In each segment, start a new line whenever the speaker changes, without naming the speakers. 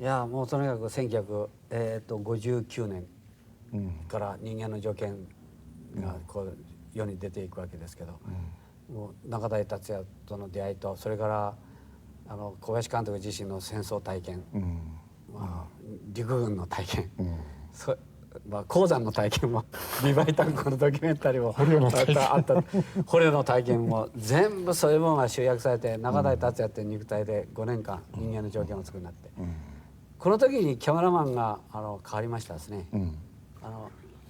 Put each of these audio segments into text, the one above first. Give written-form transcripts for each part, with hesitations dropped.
いやもうとにかく1959年から人間の条件がこう世に出ていくわけですけど、もう中台達也との出会いと、それから小林監督自身の戦争体験、まあ、陸軍の体験、まあ、鉱山の体験もリヴァイタンコのドキュメンタリーもあった捕虜の体験も全部そういうものが集約されて、中台達也っていう肉体で5年間人間の条件を作るようになって、この時にキャメラマンが変わりましたですね。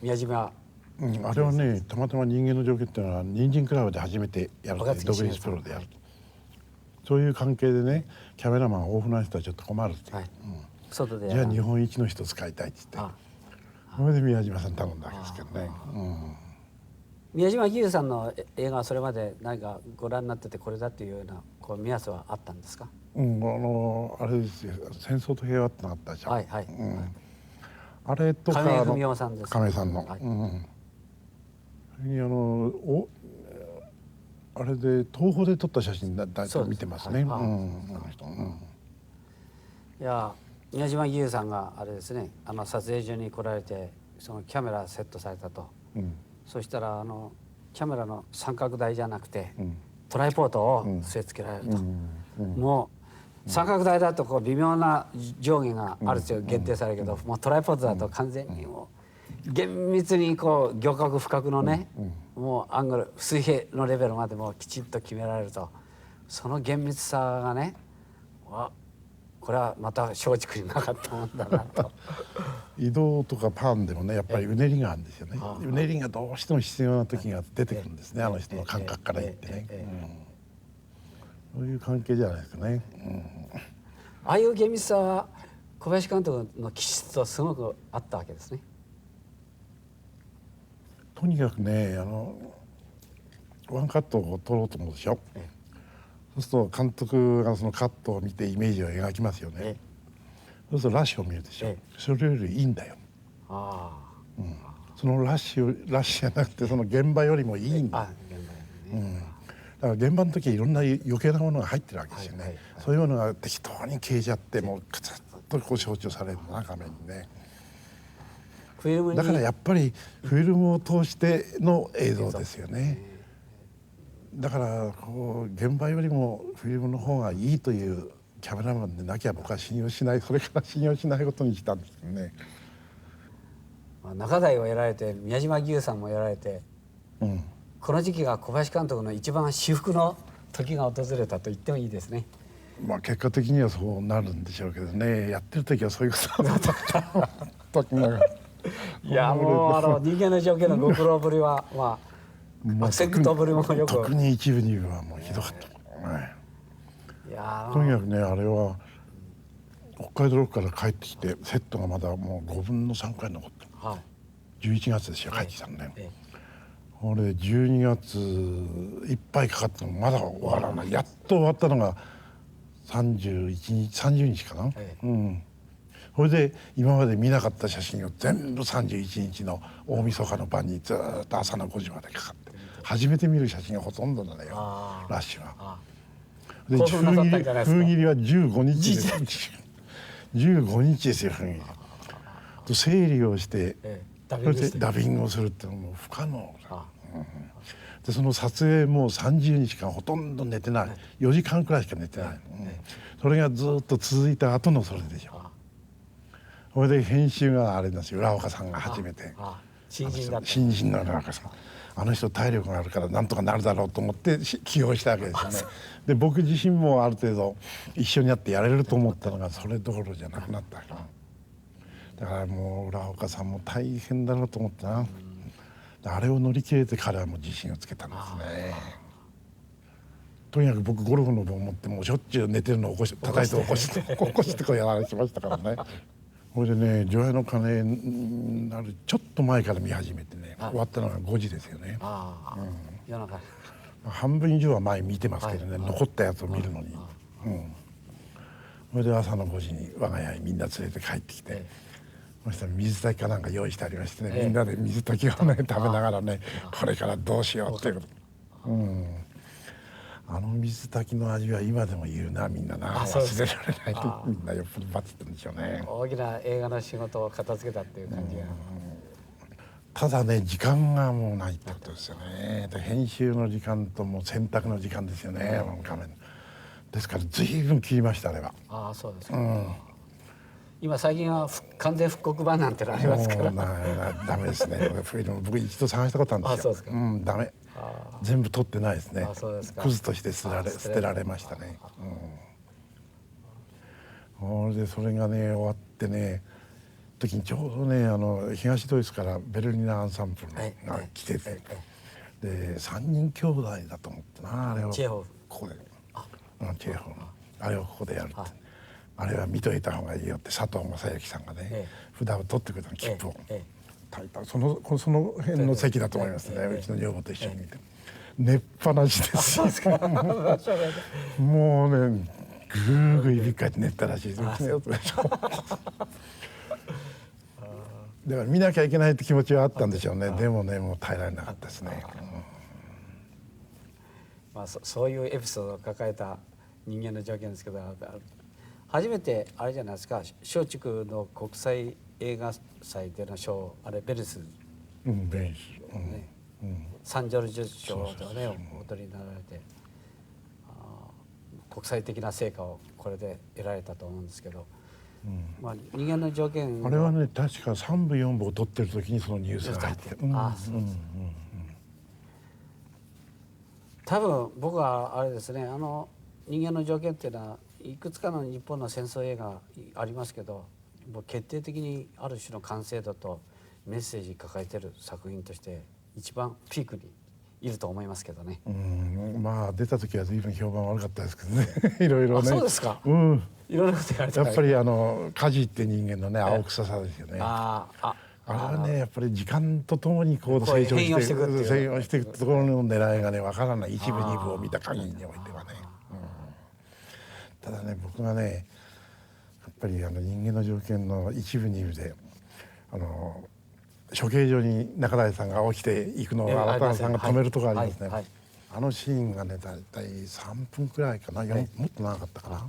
宮島、
あれはね、たまたま人間の条件っていうのは人参クラブで初めてやるという、独立プロでやると、そういう関係でね、キャメラマン豊富な人はちょっと困るって、じゃあ日本一の人使いたいって言って、それで宮島さん頼んだわけですけどね。
宮島義勇さんの映画はそれまで何かご覧になってて、これだっていうようなこう目安はあったんですか？
あれですよ、戦争と平和ってのがあったじゃん。あれとか
亀井文夫さんです。
亀井さんの。あれで東宝で撮った写真だいたい見てますね。
いや宮島義勇さんがあれですね、撮影所に来られて、そのキャメラセットされたと、そしたらキャメラの三角台じゃなくて、トライポートを据え付けられると、もう三角台だとこう微妙な上下がある程度限定されるけど、もうトライポートだと完全にもう厳密にこう漁獲不覚のね、もうアングル水平のレベルまでもきちっと決められると、その厳密さがね、これはまた松竹になかったもんだなと。
移動とかパンでもね、やっぱりうねりがあるんですよね。うねりがどうしても必要な時が出てくるんですね、あの人の感覚から言ってね。そういう関係じゃないですかね。
ああいう厳密さは小林監督の気質とすごくあったわけですね。
とにかくね、ワンカットを撮ろうと思うでしょ。そうすると監督がそのカットを見てイメージを描きますよね。そうするとラッシュを見るでしょ。それよりいいんだよ。そのラッシュじゃなくて、その現場よりもいいんだ。だから現場の時はいろんな余計なものが入ってるわけですよね。そういうものが適当に消えちゃって、もうカツッとこう象徴されるな、画面にね。だからやっぱりフィルムを通しての映像ですよね。だからこう現場よりもフィルムの方がいいというキャメラマンでなきゃ僕は信用しない、それから信用しないことにしたんですけどね。
中台をやられて、宮島義勇さんもやられて、この時期が小林監督の一番至福の時が訪れたと言ってもいいですね。
まあ結果的にはそうなるんでしょうけどね、やってる時はそういうことだった時が。
いやもう人間の条件のご苦労ぶりはまあアクセントぶりもよく、
特に一部二部はもうひどかった。とにかくね、あれは北海道ロックから帰ってきて、セットがまだもう5分の3くらい残ってる、11月ですよ、帰ってきたのね。これ12月いっぱいかかったのまだ終わらない、やっと終わったのが30日かな。それで今まで見なかった写真を全部31日の大晦日の晩にずっと朝の5時までかかって、初めて見る写真がほとんどだよ、ラッシュは。で封切りは15日です。15日ですよ、封切り。と整理をして、それでダビングをするってのも不可能だ。でその撮影も30日間ほとんど寝てない、4時間くらいしか寝てない、それがずっと続いた後のそれでしょ。それで編集があれなんですよ、浦岡さんが初めて。新人の浦岡さん、あの人体力があるからなんとかなるだろうと思って起用したわけですよね。で僕自身もある程度一緒にやってやれると思ったのがそれどころじゃなくなったわけだから、もう浦岡さんも大変だろうと思ったな。あれを乗り切れて彼はもう自信をつけたんですね。とにかく僕ゴルフの棒を持ってもうしょっちゅう寝てるのを叩いて起こしてこうやられてましたからね。それでね、除夜の鐘になるちょっと前から見始めてね、終わったのが5時ですよね。
夜中
半分以上は前見てますけどね、残ったやつを見るのに。それで朝の5時に我が家にみんな連れて帰ってきて、そしたら水炊きかなんか用意してありましてね、みんなで水炊きをね食べながらね、これからどうしようっていうこと。あの水炊きの味は今でも言うな、みんなな、
そうです
忘れられないと、みんなよっぽどバッチったんでしょうね。
大きな映画の仕事を片付けたっていう感じが。
ただね、時間がもうないってことですよね。で編集の時間ともう洗濯の時間ですよね、あの画面ですから随分切りました、あれは。
ああ、そうですか。今最近は完全復刻版なんてのありますから。
ダメですね。僕一度探したことあるんですよ。
あ、そうですか。
ダメ。全部取ってないですね。
あ、そうですか。
クズとして捨てられましたね。それがね終わってね、時にちょうどね東ドイツからベルリナアンサンブルが来てて、で3人兄弟だと思ってな、あれを
チェーホフ
ここで、チェーホフあれをここでやるって。あれは見といた方がいいよって佐藤正幸さんがね、札を取ってくれたの、切符を。その辺の席だと思いますね、うちの女房と一緒に見て。寝っぱなしですよ。もうね、ぐーぐーいびっかいて寝たらしいです。だから見なきゃいけないって気持ちはあったんでしょうね。でもね、もう耐えられなかったですね。
まあそういうエピソードを抱えた人間の条件ですけど、初めてあれじゃないですか、松竹の国際映画祭での賞、あれベルス、
ベルス、
ね、サンジョルジュ賞とねお取りになられて、国際的な成果をこれで得られたと思うんですけど、まあ人間の条件
あれはね、確か3部4部を取ってる時にそのニュースが入ってる。
多分僕はあれですね、人間の条件っていうのはいくつかの日本の戦争映画ありますけど、もう決定的にある種の完成度とメッセージ抱えてる作品として一番ピークにいると思いますけどね。
まあ出た時は随分評判悪かったですけどね。いろいろね。
そうですか。いろんなこと言われて。
やっぱり梶って人間のね青臭さですよね。あれはね、やっぱり時間とともにこう成長していくところの狙いがねわからない、一部二部を見た限りにおいてはね。ただね、僕がねやっぱり人間の条件の一部二部で処刑場に中台さんが起きていくのを渡辺さんが止めるところありますね。あのシーンがねだいたい3分くらいかな、もっと長かったかな。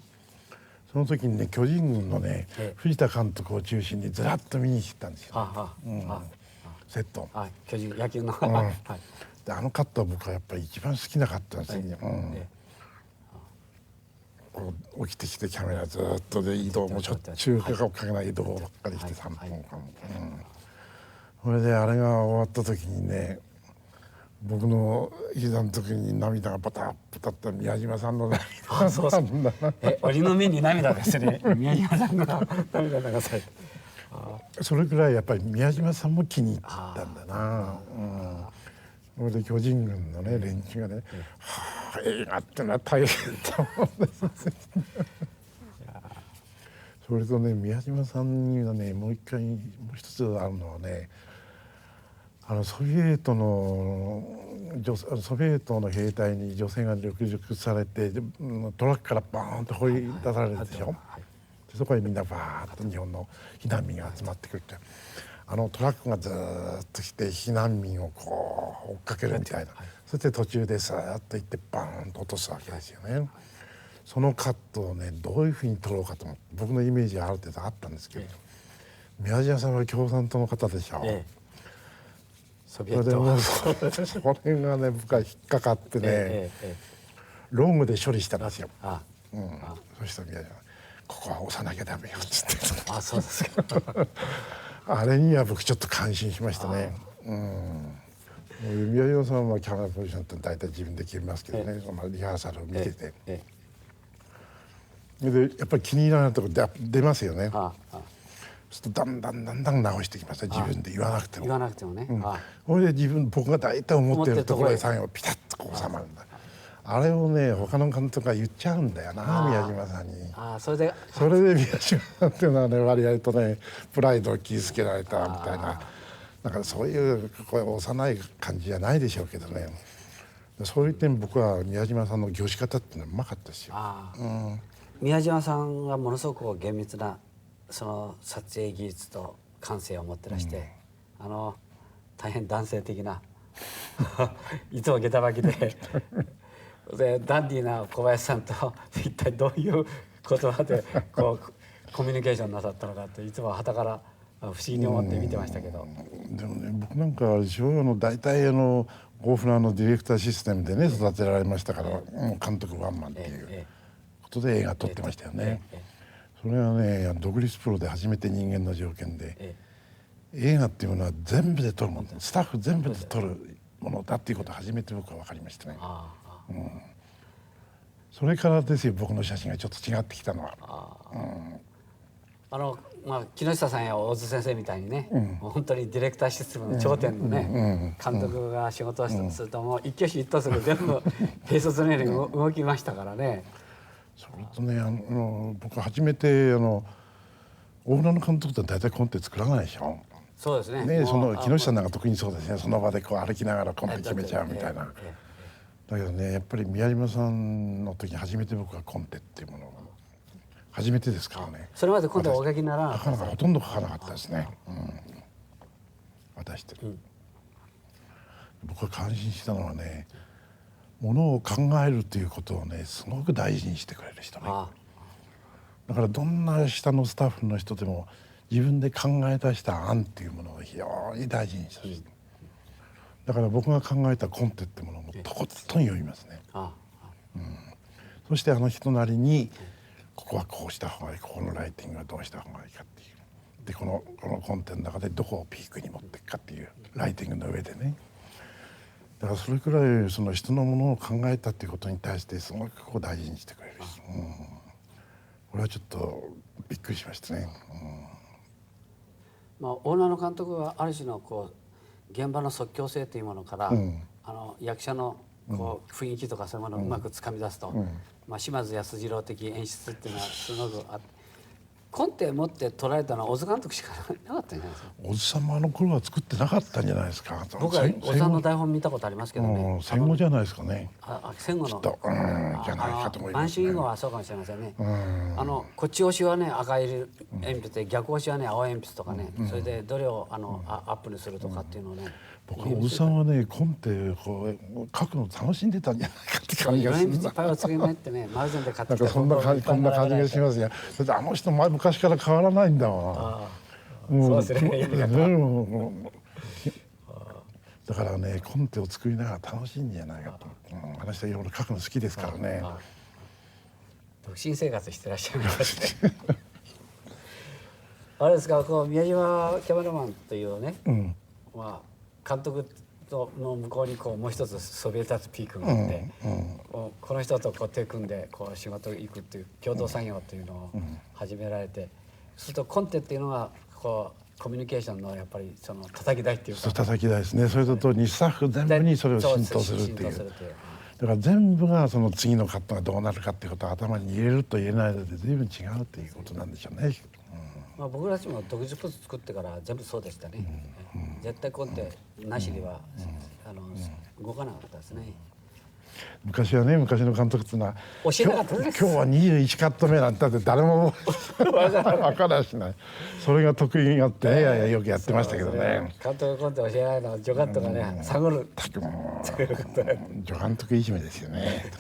その時にね巨人軍のね藤田監督を中心にずらっと見に行ったんですよ。セット。
巨人野球の。
であのカットは僕はやっぱり一番好きなカットなんですよ。起きてきてキャメラずっとで移動もしょっちゅうかけない移動ばっかりして3分間。それであれが終わった時にね、僕の膝の時に涙がパタッパタッと宮島さんの涙なんだな。
鬼の目に涙ですね。宮島さんが涙流されて。
それくらいやっぱり宮島さんも気に入ったんだな。それで巨人軍のね連中がね、はあ映画ってのは大変だもんです。それとね宮島さんにはねもう一つあるのはね、ソビエトの兵隊に女性が凌辱されてトラックからバーンと放り出されるでしょ。でそこへみんなバーッと日本の避難民が集まってくるって、トラックがずっと来て避難民をこう追っかけるみたいな、そして途中でさーっと行ってバーンと落とすわけですよね。そのカットをねどういうふうに撮ろうかと思って、僕のイメージはある程度あったんですけど、宮島さんは共産党の方でしょ。それでもそれがね僕は引っかかってね、ロングで処理したんですよ。そしたら宮島さんここは押さなきゃダメよっつって。
あ、そうですか。
あれには僕ちょっと感心しましたね。宮島さんはキャメラポジションって大体自分で決めますけどね、そのリハーサルを見てて、でやっぱり気に入らないところ出ますよね。そうするとだんだん直してきました、自分で言わなくても。
言わなくてもね。
それで僕が大体思ってるところで最後ピタッとこう収まるんだ。あれをね他の監督が言っちゃうんだよな、宮島さんに。それで宮島さんっていうのはね割合とねプライドを傷つけられたみたいな、なんかそういうこれ幼い感じじゃないでしょうけどね。そういう点僕は宮島さんの業し方っていうのはうまかったですよ。
宮島さんはものすごく厳密なその撮影技術と感性を持ってらして、大変男性的ないつも下駄履きででダンディーな小林さんと一体どういう言葉でこうコミュニケーションなさったのかっていつも傍から不思議に思って見てましたけど。
でもね、僕なんか大体大船のディレクターシステムでね育てられましたから、もう監督ワンマンっていうことで映画撮ってましたよね。それはね独立プロで初めて人間の条件で、映画っていうものは全部で撮るもの、スタッフ全部で撮るものだっていうことを初めて僕は分かりましたね。それからですよ、僕の写真がちょっと違ってきたのは。
木下さんや大津先生みたいにね、もう本当にディレクターシステムの頂点のね、監督が仕事をするともう一挙手一投足全部並卒のように動きましたからね。
それとね、僕初めて大船の監督って大体コンテ作らないでしょ。
そうですね。
ね、木下さんなんか特にそうですね。その場でこう歩きながらコンテ決めちゃうみたいな。だけどね、やっぱり宮島さんの時に初めて僕はコンテっていうものを初めてですからね。
それまでコンテお書きにならなかった。
ほとんど書かなかったですね。渡して。僕が感心したのはね、ものを考えるということをねすごく大事にしてくれる人ね。だからどんな下のスタッフの人でも自分で考え出した案っていうものを非常に大事にする。だから僕が考えたコンテってものをとことん読みますね。そして人なりにここはこうした方がいい、ここのライティングはどうした方がいいかっていう。でこのコンテの中でどこをピークに持っていくかっていうライティングの上でね。だからそれくらいその人のものを考えたっていうことに対してすごくこう大事にしてくれるし、これはちょっとびっくりしましたね。
オーナーの監督はある種のこう現場の即興性というものから、役者のこう雰囲気とかそういうものをうまくつかみ出すと、島津安二郎的演出っていうのはすごくあって。コンテ持って捉えたのは小津監督しかなかったんじゃないですか。
小津さんも頃は作ってなかったんじゃないですか。
僕は小津さんの台本見たことありますけどね。
戦後じゃないですかね。
戦後の
じゃないかと思いますね。
満州以後はそうかもしれませんね。こっち押しはね赤い鉛筆で逆押しはね青鉛筆とかね、それでどれをアップにするとかっていうのをね。
僕は小津さんはねコンテこう書くの楽しんでたんじゃないかって感じがする。
いっぱいお作りになってね、マルゼンで買ってきた。
こんな感じがしますよ。だってあの人昔から変わらないんだわ。
そうですね。
だからねコンテを作りながら楽しいんじゃないかと。あの人いろいろ書くの好きですからね。
独身生活してらっしゃいますね。あれですか、こう宮島キャメラマンというね、監督の向こうにこうもう一つそびえ立つピークがあって、この人とこう手組んでこう仕事行くっていう共同作業というのを始められて、そうするとコンテっていうのはこうコミュニケーションのやっぱりその叩き台っていうか、
叩き台ですね。それと同時にスタッフ全部にそれを浸透するっていう。だから全部がその次のカットがどうなるかっていうことを頭に入れると入れないので随分違うっていうことなんでしょうね。
僕たちも独自プロ作ってから全部そうでしたね。絶対コンテなしでは動かなかったですね。
昔はね、昔の監督っていうのは
教えなかったです。
今日は21カット目なんてだって誰も分からんしない。それが得意になってね、よくやってましたけどね。
監督コンテ教えないのは助監督がね探る。
助監督いじめですよね。